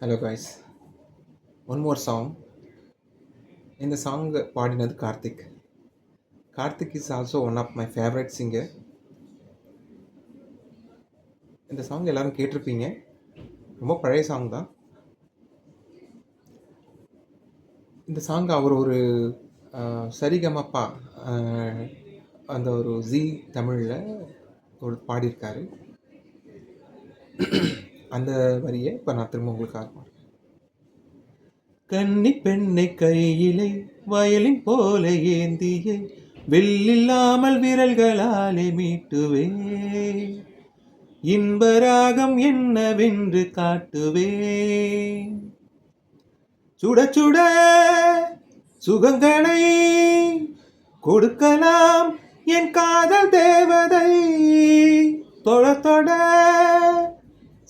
Hello guys, one more song. இந்த song பாடினது Karthik. Karthik is also one of my favourite singer. இந்த song எல்லாரும் கேட்டிருப்பீங்க. ரொம்ப பழைய சாங் தான். இந்த சாங் அவர் ஒரு சரிகமப்பா அந்த ஒரு ஜி தமிழில் ஒரு பாடியிருக்காரு. அந்த வரியை இப்போ நான் திரும்ப உங்களுக்காக பாடுறேன். கன்னி பெண்ணை கையிலே வயலின் போல ஏந்தியே வெள்ளில்லாமல் விரல்களாலே மீட்டுவே, இன்பராகம் என்னவென்று காட்டுவே, சுட சுட சுகங்களை கொடுக்கலாம் என் காதல் தேவதை, தொட தொட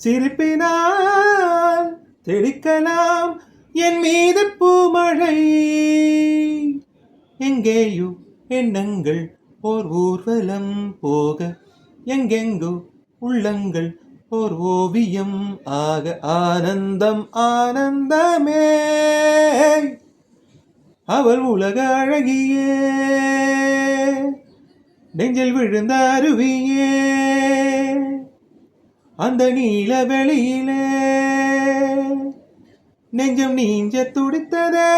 சிரிப்பினால் தெளிக்கலாம் என் மீது பூமழை, எங்கேயோ எண்ணங்கள் ஓர் ஊர்வலம் போக, எங்கெங்கோ உள்ளங்கள் ஓர் ஓவியம் ஆக, ஆனந்தம் ஆனந்தமே அவள் உலக அழகியே, நெஞ்சில் விழுந்த அருவியே, அந்த நீல வெளியிலே நெஞ்சம் நீஞ்ச துடித்ததே.